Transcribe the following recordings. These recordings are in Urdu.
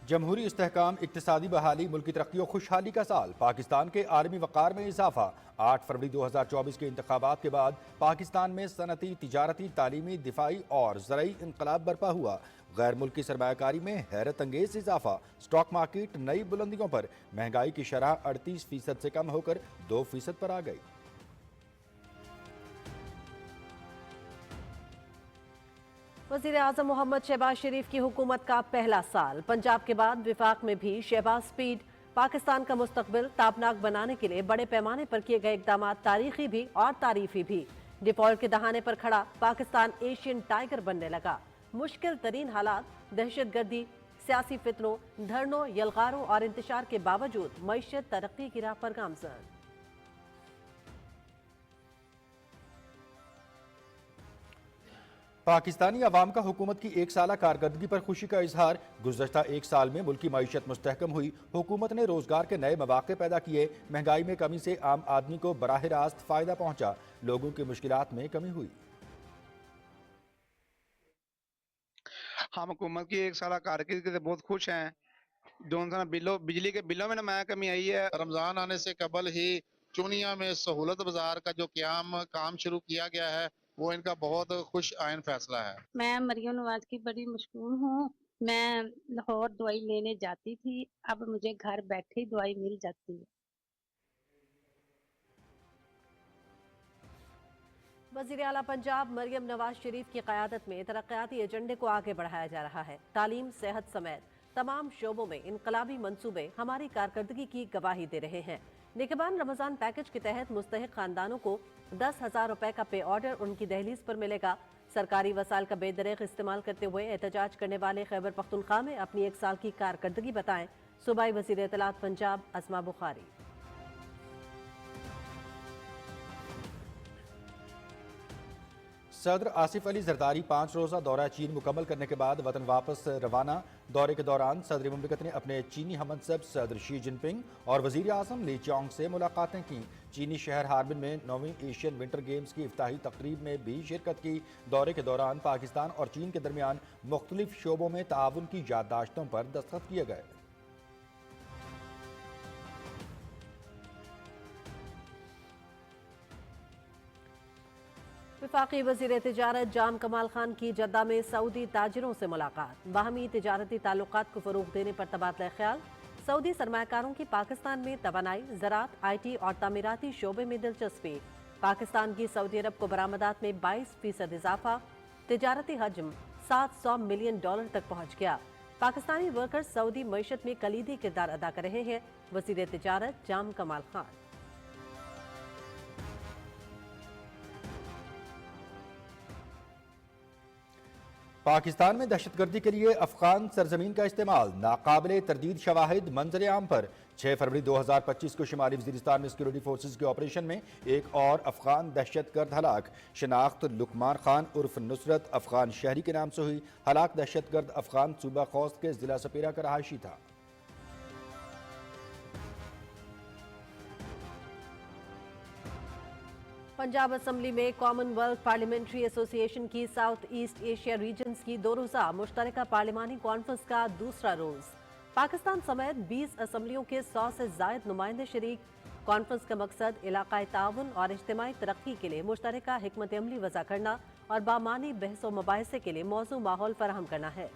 جمہوری استحکام، اقتصادی بحالی، ملکی ترقی و خوشحالی کا سال، پاکستان کے عالمی وقار میں اضافہ۔ 8 فروری 2024 کے انتخابات کے بعد پاکستان میں صنعتی، تجارتی، تعلیمی، دفاعی اور زرعی انقلاب برپا ہوا۔ غیر ملکی سرمایہ کاری میں حیرت انگیز اضافہ، سٹاک مارکیٹ نئی بلندیوں پر، مہنگائی کی شرح 38% سے کم ہو کر 2% پر آ گئی۔ وزیراعظم محمد شہباز شریف کی حکومت کا پہلا سال، پنجاب کے بعد وفاق میں بھی شہباز سپیڈ۔ پاکستان کا مستقبل تابناک بنانے کے لیے بڑے پیمانے پر کیے گئے اقدامات تاریخی بھی اور تعریفی بھی۔ ڈیفالٹ کے دہانے پر کھڑا پاکستان ایشین ٹائیگر بننے لگا۔ مشکل ترین حالات، دہشت گردی، سیاسی فتنوں، دھرنوں، یلغاروں اور انتشار کے باوجود معیشت ترقی کی راہ پر گامزن۔ پاکستانی عوام کا حکومت کی 1 سالہ کارکردگی پر خوشی کا اظہار۔ گزشتہ 1 سال میں ملکی معیشت مستحکم ہوئی، حکومت نے روزگار کے نئے مواقع پیدا کیے، مہنگائی میں کمی سے عام آدمی کو براہ راست فائدہ پہنچا، لوگوں کی مشکلات میں کمی ہوئی۔ ہم حکومت کی 1 سالہ کارکردگی سے بہت خوش ہیں۔ بجلی کے بلوں میں نمایاں کمی آئی ہے۔ رمضان آنے سے قبل ہی چونیا میں سہولت بازار کا جو کام شروع کیا گیا ہے، وہ ان کا بہت خوش آئین فیصلہ ہے۔ میں مریم نواز کی بڑی مشکور ہوں۔ میں لاہور دوائی لینے جاتی تھی، اب مجھے گھر بیٹھے ہی دوائی مل جاتی ہے۔ وزیر اعلیٰ پنجاب مریم نواز شریف کی قیادت میں ترقیاتی ایجنڈے کو آگے بڑھایا جا رہا ہے۔ تعلیم، صحت سمیت تمام شعبوں میں انقلابی منصوبے ہماری کارکردگی کی گواہی دے رہے ہیں۔ نگہبان رمضان پیکج کے تحت مستحق خاندانوں کو 10,000 روپے کا پے آرڈر ان کی دہلیز پر ملے گا۔ سرکاری وسائل کا بے دریغ استعمال کرتے ہوئے احتجاج کرنے والے خیبر پختونخوا میں اپنی 1 سال کی کارکردگی بتائیں۔ صوبائی وزیر اطلاعات پنجاب اسما بخاری۔ صدر آصف علی زرداری 5 روزہ دورہ چین مکمل کرنے کے بعد وطن واپس روانہ۔ دورے کے دوران صدر مملکت نے اپنے چینی ہم منصب صدر شی جن پنگ اور وزیر اعظم لی چانگ سے ملاقاتیں کیں۔ چینی شہر ہاربن میں 9ویں ایشین ونٹر گیمز کی افتتاحی تقریب میں بھی شرکت کی۔ دورے کے دوران پاکستان اور چین کے درمیان مختلف شعبوں میں تعاون کی یادداشتوں پر دستخط کیے گئے۔ وفاقی وزیر تجارت جام کمال خان کی جدہ میں سعودی تاجروں سے ملاقات، باہمی تجارتی تعلقات کو فروغ دینے پر تبادلہ خیال۔ سعودی سرمایہ کاروں کی پاکستان میں توانائی، زراعت، آئی ٹی اور تعمیراتی شعبے میں دلچسپی۔ پاکستان کی سعودی عرب کو برآمدات میں 22% اضافہ، تجارتی حجم $700 ملین تک پہنچ گیا۔ پاکستانی ورکرز سعودی معیشت میں کلیدی کردار ادا کر رہے ہیں، وزیر تجارت جام کمال خان۔ پاکستان میں دہشت گردی کے لیے افغان سرزمین کا استعمال، ناقابل تردید شواہد منظر عام پر۔ 6 فروری 2025 کو شمالی وزیرستان میں سیکورٹی فورسز کے آپریشن میں ایک اور افغان دہشت گرد ہلاک۔ شناخت لقمان خان عرف نصرت افغان شہری کے نام سے ہوئی۔ ہلاک دہشت گرد افغان صوبہ خوست کے ضلع سپیرہ کا رہائشی تھا۔ پنجاب اسمبلی میں کامن ویلتھ پارلیمنٹری ایسوسی ایشن کی ساؤتھ ایسٹ ایشیا ریجنز کی 2 روزہ مشترکہ پارلیمانی کانفرنس کا دوسرا روز۔ پاکستان سمیت 20 اسمبلیوں کے 100 سے زائد نمائندے شریک۔ کانفرنس کا مقصد علاقائی تعاون اور اجتماعی ترقی کے لیے مشترکہ حکمت عملی وضع کرنا اور بامعنی بحث و مباحثے کے لیے موزوں ماحول فراہم کرنا ہے۔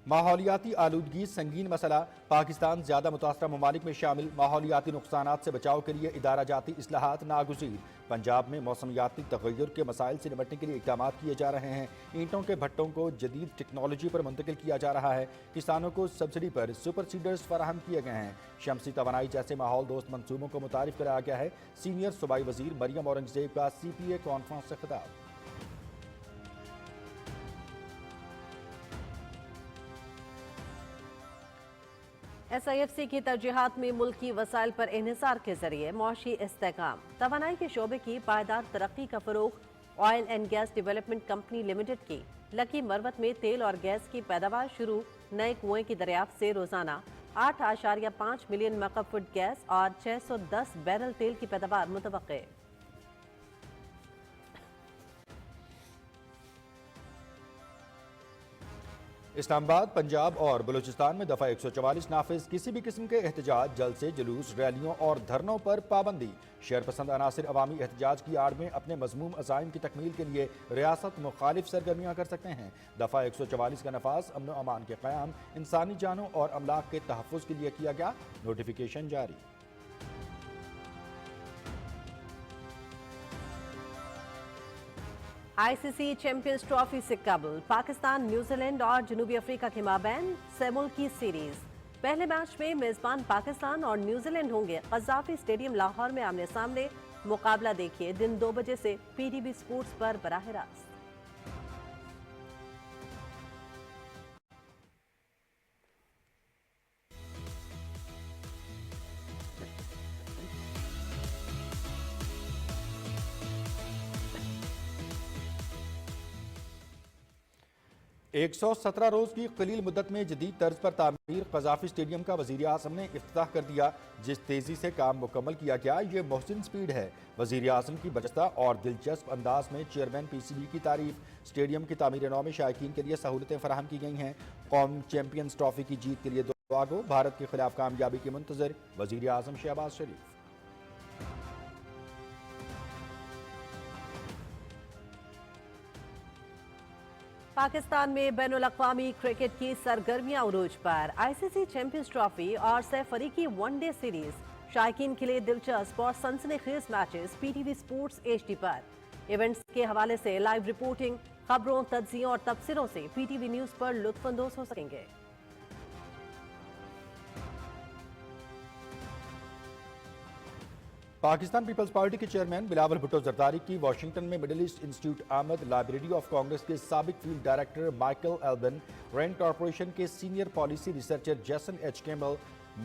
ماحولیاتی آلودگی سنگین مسئلہ، پاکستان زیادہ متاثرہ ممالک میں شامل، ماحولیاتی نقصانات سے بچاؤ کے لیے ادارہ جاتی اصلاحات ناگزیر۔ پنجاب میں موسمیاتی تغیر کے مسائل سے نمٹنے کے لیے اقدامات کیے جا رہے ہیں۔ اینٹوں کے بھٹوں کو جدید ٹیکنالوجی پر منتقل کیا جا رہا ہے۔ کسانوں کو سبسڈی پر سپر سیڈرز فراہم کیے گئے ہیں۔ شمسی توانائی جیسے ماحول دوست منصوبوں کو متعارف کرایا گیا ہے۔ سینئر صوبائی وزیر مریم اورنگزیب کا سی پی اے کانفرنس سے خطاب۔ ایس آئی ایف سی کی ترجیحات میں ملکی وسائل پر انحصار کے ذریعے معاشی استحکام، توانائی کے شعبے کی پائیدار ترقی کا فروغ۔ Oil and gas development company limited کی لکی مروت میں تیل اور گیس کی پیداوار شروع، نئے کنویں کی دریافت سے روزانہ 8.5 ملین مکعب فٹ گیس اور 610 بیرل تیل کی پیداوار متوقع۔ اسلام آباد، پنجاب اور بلوچستان میں دفعہ 144 نافذ، کسی بھی قسم کے احتجاج، جلسے، جلوس، ریلیوں اور دھرنوں پر پابندی۔ شہر پسند عناصر عوامی احتجاج کی آڑ میں اپنے مذموم عزائم کی تکمیل کے لیے ریاست مخالف سرگرمیاں کر سکتے ہیں۔ دفعہ 144 کا نفاذ امن و امان کے قیام، انسانی جانوں اور املاک کے تحفظ کے لیے کیا گیا، نوٹیفیکیشن جاری۔ آئی سی سی چیمپئنز ٹرافی سے قبل پاکستان، نیوزی لینڈ اور جنوبی افریقہ کے مابین سہ ملکی سیریز۔ پہلے میچ میں میزبان پاکستان اور نیوزی لینڈ ہوں گے قذافی اسٹیڈیم لاہور میں آمنے سامنے۔ مقابلہ دیکھیے دن 2 بجے سے پی ٹی وی سپورٹس پر براہ راست۔ ایک سو 17 روز کی قلیل مدت میں جدید طرز پر تعمیر قذافی اسٹیڈیم کا وزیر اعظم نے افتتاح کر دیا۔ جس تیزی سے کام مکمل کیا گیا، یہ محسن سپیڈ ہے۔ وزیر اعظم کی برجستہ اور دلچسپ انداز میں چیئرمین پی سی بی کی تعریف۔ اسٹیڈیم کی تعمیر نو میں شائقین کے لیے سہولتیں فراہم کی گئی ہیں۔ قوم چیمپئنز ٹرافی کی جیت کے لیے دعا گو، بھارت کے خلاف کامیابی کی منتظر وزیر اعظم شہباز شریف۔ پاکستان میں بین الاقوامی کرکٹ کی سرگرمیاں عروج پر۔ آئی سی سی چیمپئنز ٹرافی اور سہ فریقی ون ڈے سیریز، شائقین کے لیے دلچسپ اور سنسنی خیز matches P T V sports H D پر۔ ایونٹس کے حوالے سے لائیو رپورٹنگ، خبروں، تجزیوں اور تبصروں سے پی ٹی وی نیوز پر لطف اندوز ہو سکیں گے۔ پاکستان پیپلز پارٹی کے چیئرمین بلاول بھٹو زرداری کی واشنگٹن میں مڈل ایسٹ انسٹیٹیوٹ آمد۔ لائبریری آف کانگریس کے سابق field director Michael Albin, Rand Corporation کے senior policy researcher Jason H Campbell,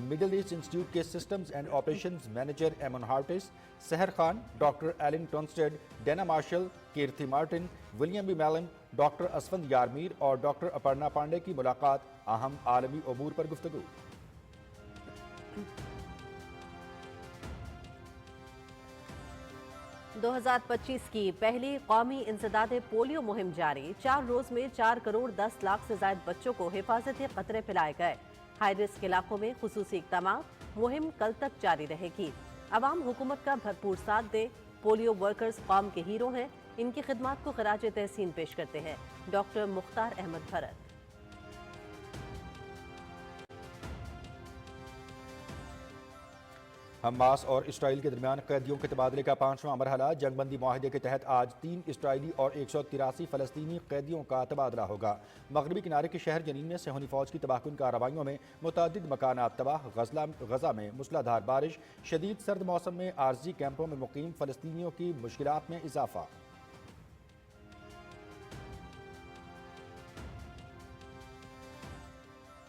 Middle East Institute کے systems and operations manager Aimen Hartz, Sehar Khan, doctor Alan Tonstad, Dina Marshall, Keerthi Martin, William B Milam, doctor Asfand Yarmir اور ڈاکٹر اپرنا پانڈے کی ملاقات، اہم عالمی امور پر گفتگو۔ 2025 کی پہلی قومی انسداد پولیو مہم جاری۔ 4 روز میں 4 کروڑ 10 لاکھ سے زائد بچوں کو حفاظتی قطرے پلائے گئے۔ ہائی رسک علاقوں میں خصوصی اقدامات، مہم کل تک جاری رہے گی۔ عوام حکومت کا بھرپور ساتھ دے۔ پولیو ورکرز قوم کے ہیرو ہیں، ان کی خدمات کو خراج تحسین پیش کرتے ہیں۔ ڈاکٹر مختار احمد بھرت۔ حماس اور اسرائیل کے درمیان قیدیوں کے تبادلے کا 5واں مرحلہ۔ جنگ بندی معاہدے کے تحت آج 3 اسرائیلی اور 183 فلسطینی قیدیوں کا تبادلہ ہوگا۔ مغربی کنارے کے شہر جنین میں صہیونی فوج کی تباہ کن کارروائیوں میں متعدد مکانات تباہ۔ غزہ میں موسلا دھار بارش، شدید سرد موسم میں عارضی کیمپوں میں مقیم فلسطینیوں کی مشکلات میں اضافہ۔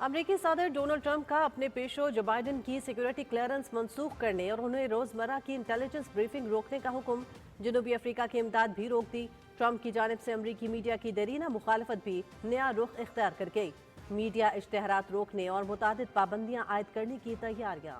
امریکی صدر ڈونلڈ ٹرمپ کا اپنے پیشرو جو بائیڈن کی سیکیورٹی کلیئرنس منسوخ کرنے اور انہیں روزمرہ کی انٹیلیجنس بریفنگ روکنے کا حکم۔ جنوبی افریقہ کی امداد بھی روک دی۔ ٹرمپ کی جانب سے امریکی میڈیا کی دیرینہ مخالفت بھی نیا رخ اختیار کر گئی۔ میڈیا اشتہارات روکنے اور متعدد پابندیاں عائد کرنے کی تیاریاں۔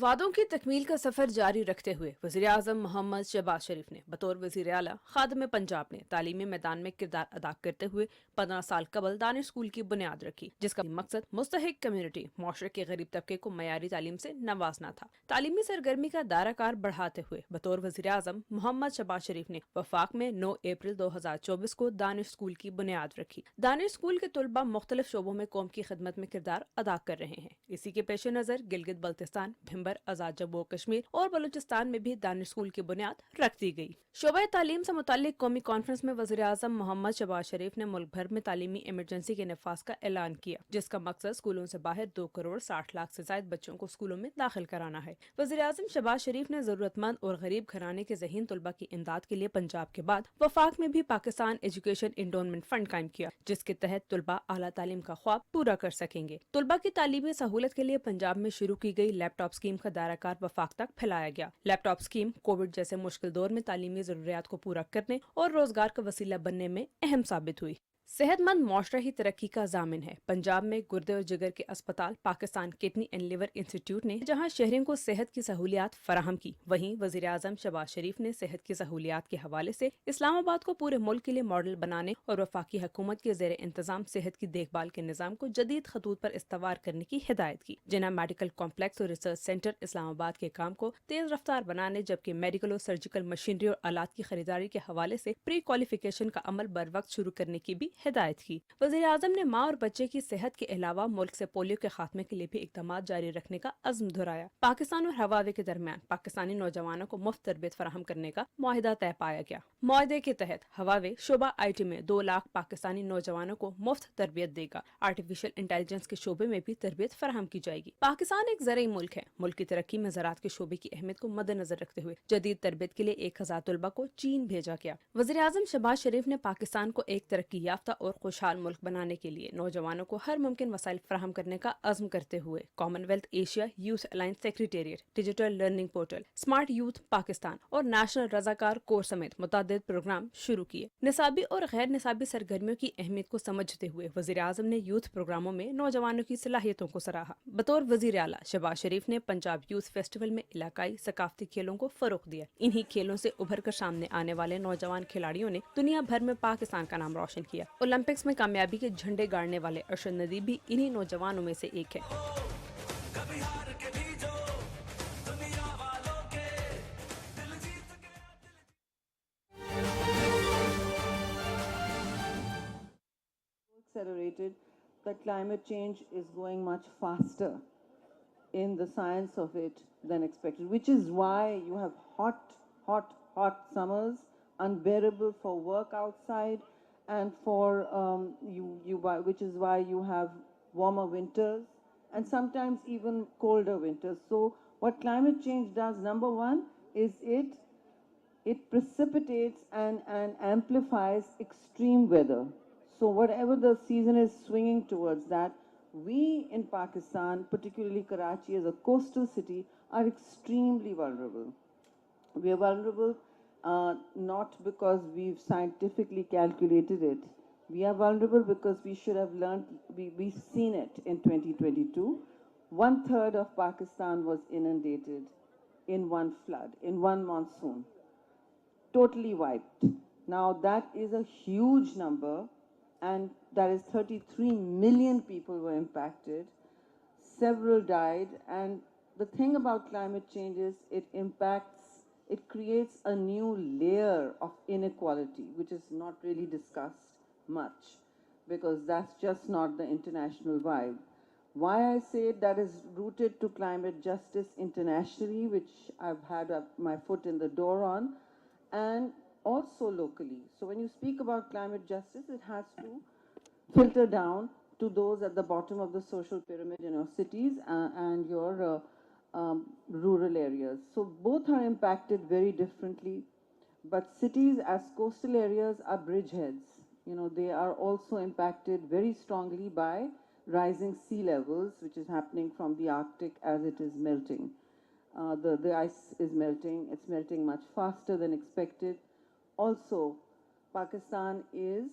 وعدوں کی تکمیل کا سفر جاری رکھتے ہوئے وزیراعظم محمد شہباز شریف نے بطور وزیر اعلیٰ خادم پنجاب نے تعلیمی میدان میں کردار ادا کرتے ہوئے 15 سال قبل دانش اسکول کی بنیاد رکھی، جس کا مقصد مستحق کمیونٹی معاشرے کے غریب طبقے کو معیاری تعلیم سے نوازنا تھا۔ تعلیمی سرگرمی کا دائرہ کار بڑھاتے ہوئے بطور وزیر اعظم محمد شہباز شریف نے وفاق میں 9 اپریل 2024 کو دانش اسکول کی بنیاد رکھی۔ دانش اسکول کے طلباء مختلف شعبوں میں قوم کی خدمت میں کردار ادا کر رہے ہیں۔ اسی کے پیش نظر گلگت بلتستان، آزاد جموں و کشمیر اور بلوچستان میں بھی دانش اسکول کی بنیاد رکھ دی گئی۔ شعبہ تعلیم سے متعلق قومی کانفرنس میں وزیر اعظم محمد شہباز شریف نے ملک بھر میں تعلیمی ایمرجنسی کے نفاذ کا اعلان کیا، جس کا مقصد اسکولوں سے باہر 2 کروڑ 60 لاکھ سے زائد بچوں کو اسکولوں میں داخل کرانا ہے۔ وزیر اعظم شہباز شریف نے ضرورت مند اور غریب گھرانے کے ذہین طلباء کی امداد کے لیے پنجاب کے بعد وفاق میں بھی پاکستان ایجوکیشن انڈونمنٹ فنڈ قائم کیا، جس کے تحت طلباء اعلیٰ تعلیم کا خواب پورا کر سکیں گے۔ طلباء کی تعلیمی سہولت کے لیے پنجاب میں شروع کی گئی لیپ ٹاپ اسکیم کا دائرہ کار وفاق تک پھیلایا گیا۔ لیپ ٹاپ اسکیم کووڈ جیسے مشکل دور میں تعلیمی ضروریات کو پورا کرنے اور روزگار کا وسیلہ بننے میں اہم ثابت ہوئی۔ صحت مند معاشرہ ہی ترقی کا ضامن ہے۔ پنجاب میں گردے اور جگر کے اسپتال Pakistan Kidney and Liver Institute نے جہاں شہریوں کو صحت کی سہولیات فراہم کی، وہیں وزیر اعظم شہباز شریف نے صحت کی سہولیات کے حوالے سے اسلام آباد کو پورے ملک کے لیے ماڈل بنانے اور وفاقی حکومت کے زیر انتظام صحت کی دیکھ بھال کے نظام کو جدید خطوط پر استوار کرنے کی ہدایت کی۔ جناب میڈیکل کمپلیکس اور ریسرچ سینٹر اسلام آباد کے کام کو تیز رفتار بنانے، جبکہ میڈیکل اور سرجیکل مشینری اور آلات کی خریداری کے حوالے سے پری کوالیفیکیشن کا عمل بر وقت شروع کرنے کی بھی ہدایت کی۔ وزیر اعظم نے ماں اور بچے کی صحت کے علاوہ ملک سے پولیو کے خاتمے کے لیے بھی اقدامات جاری رکھنے کا عزم دہرایا۔ پاکستان اور ہواوے کے درمیان پاکستانی نوجوانوں کو مفت تربیت فراہم کرنے کا معاہدہ طے پایا گیا۔ معاہدے کے تحت ہواوے شعبہ آئی ٹی میں 2 لاکھ پاکستانی نوجوانوں کو مفت تربیت دے گا۔ آرٹیفیشل انٹیلیجنس کے شعبے میں بھی تربیت فراہم کی جائے گی۔ پاکستان ایک زرعی ملک ہے۔ ملک کی ترقی میں زراعت کے شعبے کی اہمیت کو مد نظر رکھتے ہوئے جدید تربیت کے لیے 1000 طلباء کو چین بھیجا گیا۔ وزیر اعظم شہباز شریف نے پاکستان کو ایک ترقی یافتہ اور خوشحال ملک بنانے کے لیے نوجوانوں کو ہر ممکن وسائل فراہم کرنے کا عزم کرتے ہوئے common wealth Asia youth alliance secretariat, digital learning portal, smart youth Pakistan اور نیشنل رضاکار کور سمیت متعدد پروگرام شروع کیے۔ نصابی اور غیر نصابی سرگرمیوں کی اہمیت کو سمجھتے ہوئے وزیر اعظم نے یوتھ پروگراموں میں نوجوانوں کی صلاحیتوں کو سراہا۔ بطور وزیر اعلیٰ شہباز شریف نے پنجاب یوتھ فیسٹیول میں علاقائی ثقافتی کھیلوں کو فروغ دیا۔ انہی کھیلوں سے ابھر کر سامنے آنے والے نوجوان کھلاڑیوں نے دنیا بھر میں پاکستان کا نام روشن کیا۔ اولمپکس میں کامیابی کے جھنڈے گاڑنے والے ارشد ندیم بھی انہی نوجوانوں میں سے ایک ہے۔ Accelerated that climate change is going much faster in the science of it than expected, which is why you have hot summers, unbearable for work outside, and for which is why you have warmer winters and sometimes even colder winters. So what climate change does, number one, is it precipitates and amplifies extreme weather. So whatever the season is swinging towards that, we in Pakistan, particularly Karachi as a coastal city, are extremely vulnerable. We are vulnerable not because we've scientifically calculated it. We are vulnerable because we should have learned, we've seen it in 2022. 1/3 of Pakistan was inundated in one flood, in one monsoon. Totally wiped. Now that is a huge number, and that is 33 million people were impacted. Several died, and the thing about climate change is it creates a new layer of inequality, which is not really discussed much, because that's just not the international vibe. Why I say that is rooted to climate justice internationally, which I've had my foot in the door on, and also locally. So when you speak about climate justice, it has to filter down to those at the bottom of the social pyramid in your cities and your rural areas. So both are impacted very differently, but cities as coastal areas are bridgeheads. You know, they are also impacted very strongly by rising sea levels, which is happening from the Arctic as it is melting. The ice is melting. It's melting much faster than expected. Also, Pakistan is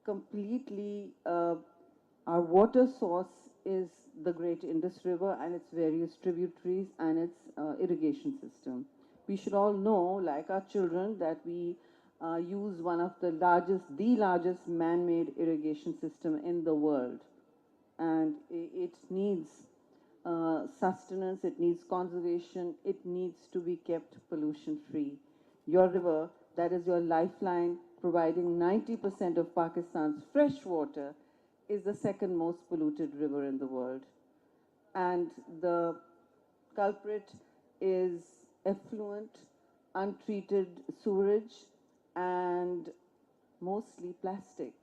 completely, our water source is the Great Indus River and its various tributaries and its irrigation system. We should all know, like our children, that we use one of the largest man-made irrigation system in the world. And it needs sustenance, it needs conservation, it needs to be kept pollution-free. Your river, that is your lifeline, providing 90% of Pakistan's fresh water, is the second most polluted river in the world. And the culprit is effluent, untreated sewerage, and mostly plastic,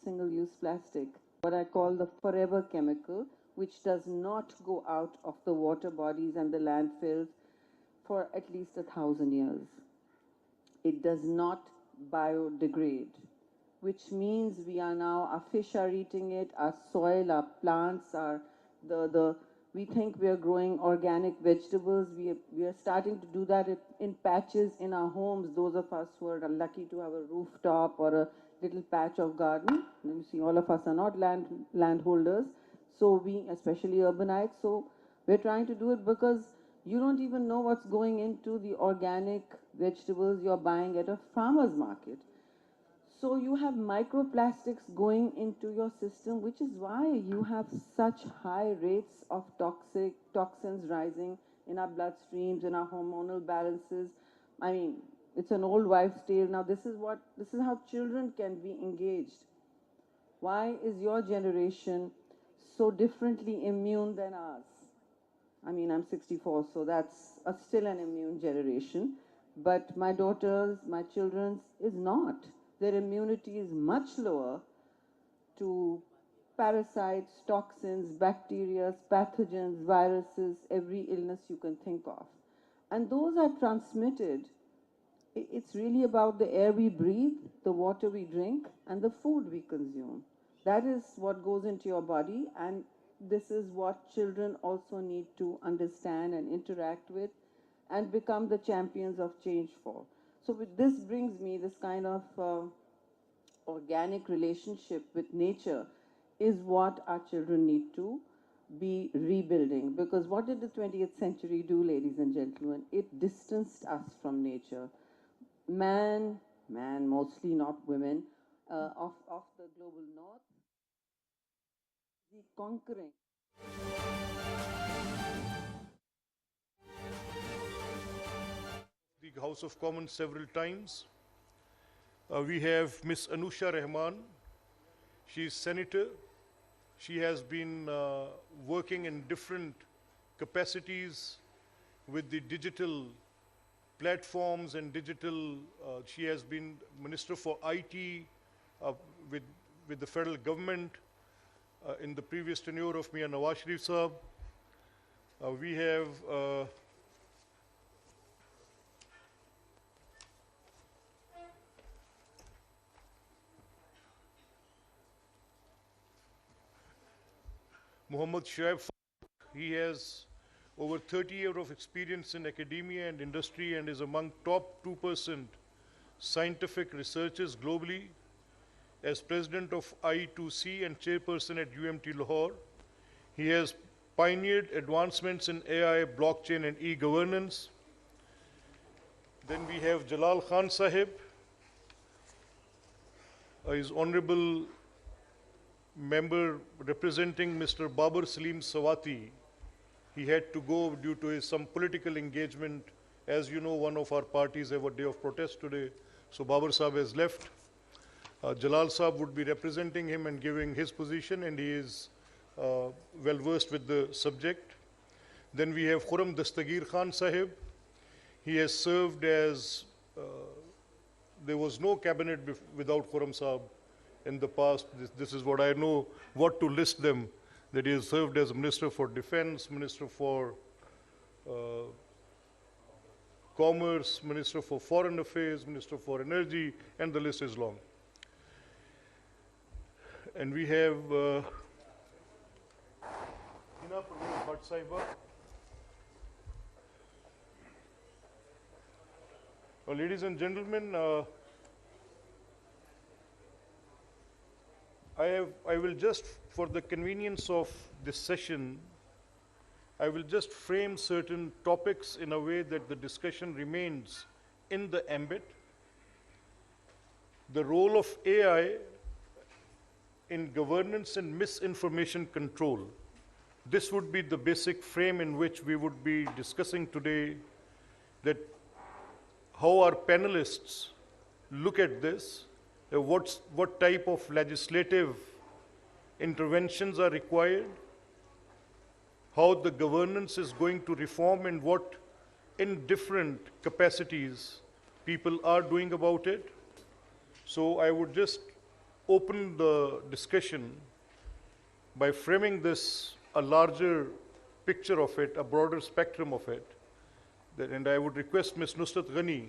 single-use plastic, what I call the forever chemical, which does not go out of the water bodies and the landfills for at least 1,000 years. It does not biodegrade, which means our fish are eating it, our soil, our plants, we think we are growing organic vegetables. We are starting to do that in patches in our homes, those of us who are lucky to have a rooftop or a little patch of garden. You see, all of us are not landholders, so we, especially urbanites, so we're trying to do it because you don't even know what's going into the organic vegetables you're buying at a farmer's market. So you have microplastics going into your system, which is why you have such high rates of toxins rising in our bloodstreams, in our hormonal balances. I mean, it's an old wives' tale. Now this is how children can be engaged. Why is your generation so differently immune than ours? I mean, I'm 64, so that's still an immune generation. But my daughters, my children's is not. Their immunity is much lower to parasites, toxins, bacteria, pathogens, viruses, every illness you can think of. And those are transmitted. It's really about the air we breathe, the water we drink, and the food we consume. That is what goes into your body, and this is what children also need to understand and interact with and become the champions of change for. So this brings me this kind of organic relationship with nature is what our children need to be rebuilding. Because what did the 20th century do, ladies and gentlemen? It distanced us from nature. Man mostly, not women, of the global north, the conquering. The House of Commons several times. We have Miss Anusha Rahman. She is senator. She has been working in different capacities with the digital platforms and digital. She has been Minister for IT with the federal government in the previous tenure of Mian Nawaz Sharif Saab. We have Muhammad Shoaib. He has over 30 years of experience in academia and industry and is among top 2% scientific researchers globally. As president of I2C and chairperson at UMT Lahore, he has pioneered advancements in AI, blockchain, and e-governance. Then we have Jalal Khan Sahib, his honorable member representing Mr. Babar Salim Sawati. He had to go due to some political engagement. As you know, one of our parties have a day of protest today, so Babar Sahib has left. Jalal Sahib would be representing him and giving his position, and he is well versed with the subject. Then we have Khurram Dastagir Khan Sahib. He has served as, there was no cabinet without Khurram Sahib in the past. This is what I know, what to list them, that he has served as Minister for Defense, Minister for Commerce, Minister for Foreign Affairs, Minister for Energy, and the list is long. And we have Hina Parvez Bhatt Sahiba. Well, ladies and gentlemen, I will just, for the convenience of this session, I will just frame certain topics in a way that the discussion remains in the ambit. The role of AI in governance and misinformation control. This would be the basic frame in which we would be discussing today, that how our panelists look at this, what type of legislative interventions are required, how the governance is going to reform, and what in different capacities people are doing about it. So I would just open the discussion by framing this a larger picture of it, a broader spectrum of it. And I would request Ms. Nusrat Ghani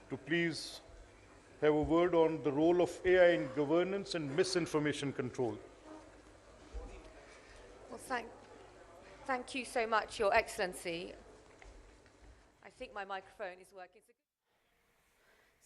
to please have a word on the role of AI in governance and misinformation control. Well, thank you so much, Your Excellency. I think my microphone is working.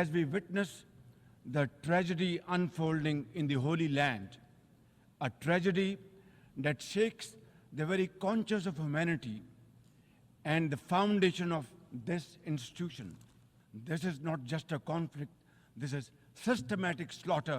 as we witness the tragedy unfolding in the Holy Land, a tragedy that shakes the very conscience of humanity and the foundation of this institution. This is not just a conflict, this is systematic slaughter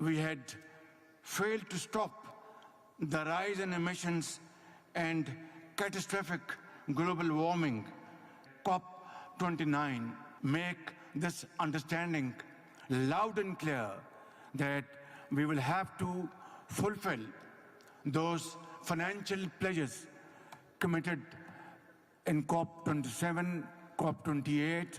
We had failed to stop the rise in emissions and catastrophic global warming. COP29 make this understanding loud and clear that we will have to fulfill those financial pledges committed in COP27, COP28.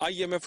IMF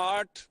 8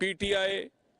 PTI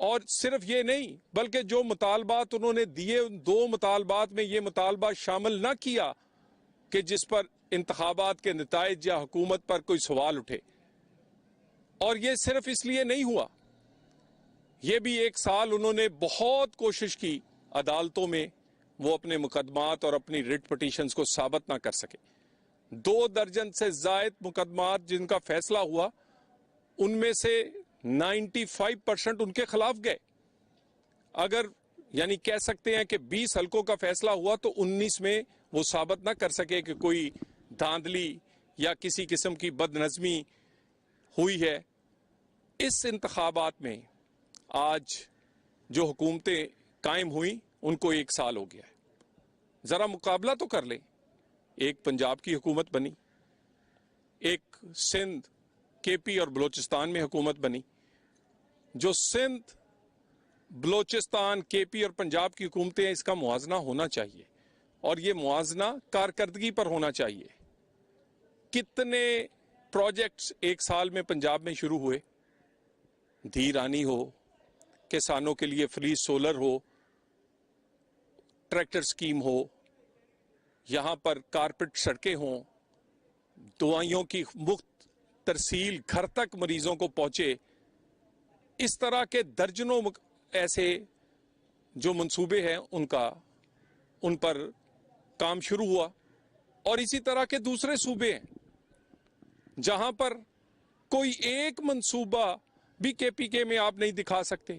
اور صرف یہ نہیں بلکہ جو مطالبات انہوں نے دیے ان 2 مطالبات میں یہ مطالبہ شامل نہ کیا کہ جس پر انتخابات کے نتائج یا حکومت پر کوئی سوال اٹھے. اور یہ صرف اس لیے نہیں ہوا, یہ بھی 1 سال انہوں نے بہت کوشش کی عدالتوں میں وہ اپنے مقدمات اور اپنی ریٹ پٹیشنز کو ثابت نہ کر سکے. 2 درجن سے زائد مقدمات جن کا فیصلہ ہوا ان میں سے 95% ان کے خلاف گئے. اگر یعنی کہہ سکتے ہیں کہ 20 حلقوں کا فیصلہ ہوا تو 19 میں وہ ثابت نہ کر سکے کہ کوئی دھاندلی یا کسی قسم کی بد نظمی ہوئی ہے. اس انتخابات میں آج جو حکومتیں قائم ہوئیں ان کو 1 سال ہو گیا ہے. ذرا مقابلہ تو کر لیں. ایک پنجاب کی حکومت بنی, ایک سندھ کے پی اور بلوچستان میں حکومت بنی. جو سندھ, بلوچستان, کے پی اور پنجاب کی حکومتیں ہیں اس کا موازنہ ہونا چاہیے اور یہ موازنہ کارکردگی پر ہونا چاہیے. کتنے پروجیکٹس 1 سال میں پنجاب میں شروع ہوئے. دھی رانی ہو, کسانوں کے لیے فری سولر ہو, ٹریکٹر سکیم ہو, یہاں پر کارپیٹ سڑکیں ہوں, دوائیوں کی مفت ترسیل گھر تک مریضوں کو پہنچے. اس طرح کے درجنوں ایسے جو منصوبے ہیں ان پر کام شروع ہوا. اور اسی طرح کے دوسرے صوبے ہیں جہاں پر کوئی ایک منصوبہ بھی کے پی کے میں آپ نہیں دکھا سکتے.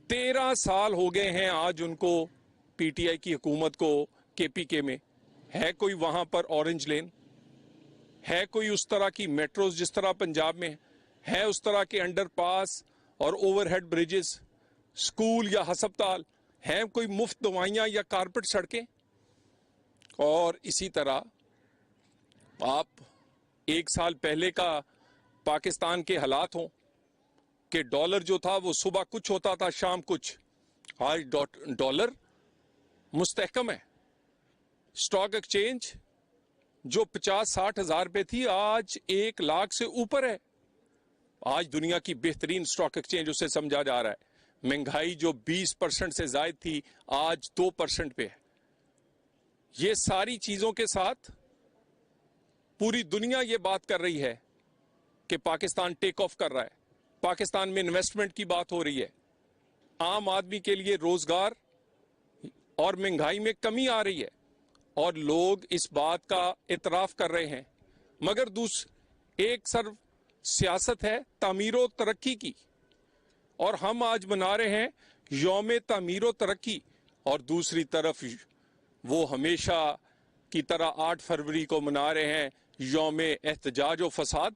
13 سال ہو گئے ہیں آج ان کو, پی ٹی آئی کی حکومت کو کے پی کے میں. ہے کوئی وہاں پر اورنج لین, ہے کوئی اس طرح کی میٹروز جس طرح پنجاب میں ہے, اس طرح کے انڈر پاس اور اوور ہیڈ بریجز, سکول یا ہسپتال, ہیں کوئی مفت دوائیاں یا کارپیٹ سڑکیں. اور اسی طرح آپ 1 سال پہلے کا پاکستان کے حالات ہوں کہ ڈالر جو تھا وہ صبح کچھ ہوتا تھا شام کچھ. آج ڈالر مستحکم ہے. سٹاک ایکسچینج جو 50-60 ہزار پہ تھی آج 1 لاکھ سے اوپر ہے. آج دنیا کی بہترین سٹاک ایکسچینج اسے سمجھا جا رہا ہے. مہنگائی جو 20% سے زائد تھی آج 2% پہ ہے. یہ ساری چیزوں کے ساتھ پوری دنیا یہ بات کر رہی ہے کہ پاکستان ٹیک آف کر رہا ہے, پاکستان میں انویسٹمنٹ کی بات ہو رہی ہے, عام آدمی کے لیے روزگار اور مہنگائی میں کمی آ رہی ہے اور لوگ اس بات کا اعتراف کر رہے ہیں. مگر ایک صرف سیاست ہے تعمیر و ترقی کی اور ہم آج منا رہے ہیں یوم تعمیر و ترقی, اور دوسری طرف وہ ہمیشہ کی طرح 8 فروری کو منا رہے ہیں یوم احتجاج و فساد.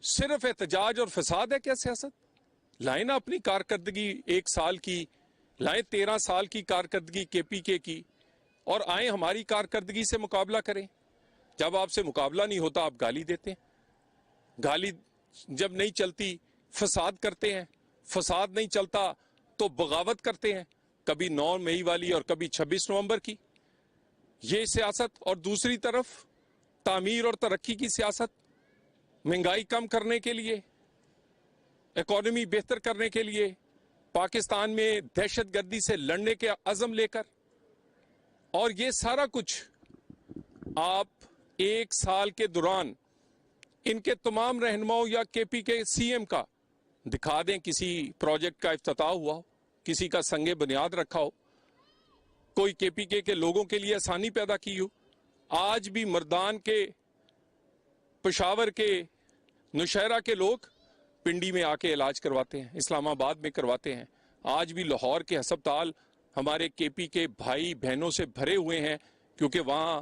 صرف احتجاج اور فساد ہے کیا سیاست؟ لائیں نا اپنی کارکردگی 1 سال کی, لائیں 13 سال کی کارکردگی کے پی کے کی, اور آئیں ہماری کارکردگی سے مقابلہ کریں. جب آپ سے مقابلہ نہیں ہوتا آپ گالی دیتے ہیں, گالی جب نہیں چلتی فساد کرتے ہیں, فساد نہیں چلتا تو بغاوت کرتے ہیں, کبھی 9 مئی والی اور کبھی 26 نومبر کی. یہ سیاست, اور دوسری طرف تعمیر اور ترقی کی سیاست, مہنگائی کم کرنے کے لیے, اکانومی بہتر کرنے کے لیے, پاکستان میں دہشت گردی سے لڑنے کے عزم لے کر. اور یہ سارا کچھ آپ 1 سال کے دوران ان کے تمام رہنماؤں یا کے پی کے سی ایم کا دکھا دیں. کسی پروجیکٹ کا افتتاح ہوا ہو, کسی کا سنگ بنیاد رکھا ہو, کوئی کے پی کے لوگوں کے لیے آسانی پیدا کی ہو. آج بھی مردان کے, پشاور کے, نوشہرہ کے لوگ پنڈی میں آ کے علاج کرواتے ہیں, اسلام آباد میں کرواتے ہیں. آج بھی لاہور کے ہسپتال ہمارے کے پی کے بھائی بہنوں سے بھرے ہوئے ہیں کیونکہ وہاں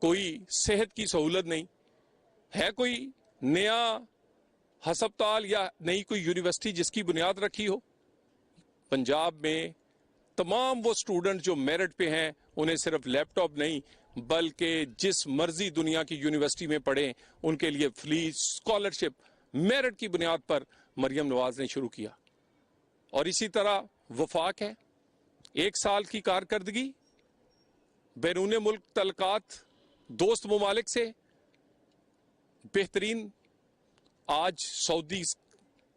کوئی صحت کی سہولت نہیں ہے. کوئی نیا ہسپتال یا نئی کوئی یونیورسٹی جس کی بنیاد رکھی ہو؟ پنجاب میں تمام وہ سٹوڈنٹ جو میرٹ پہ ہیں انہیں صرف لیپ ٹاپ نہیں بلکہ جس مرضی دنیا کی یونیورسٹی میں پڑھیں ان کے لیے فری اسکالرشپ میرٹ کی بنیاد پر مریم نواز نے شروع کیا. اور اسی طرح وفاق ہے, 1 سال کی کارکردگی, بیرون ملک تعلقات دوست ممالک سے بہترین. آج سعودی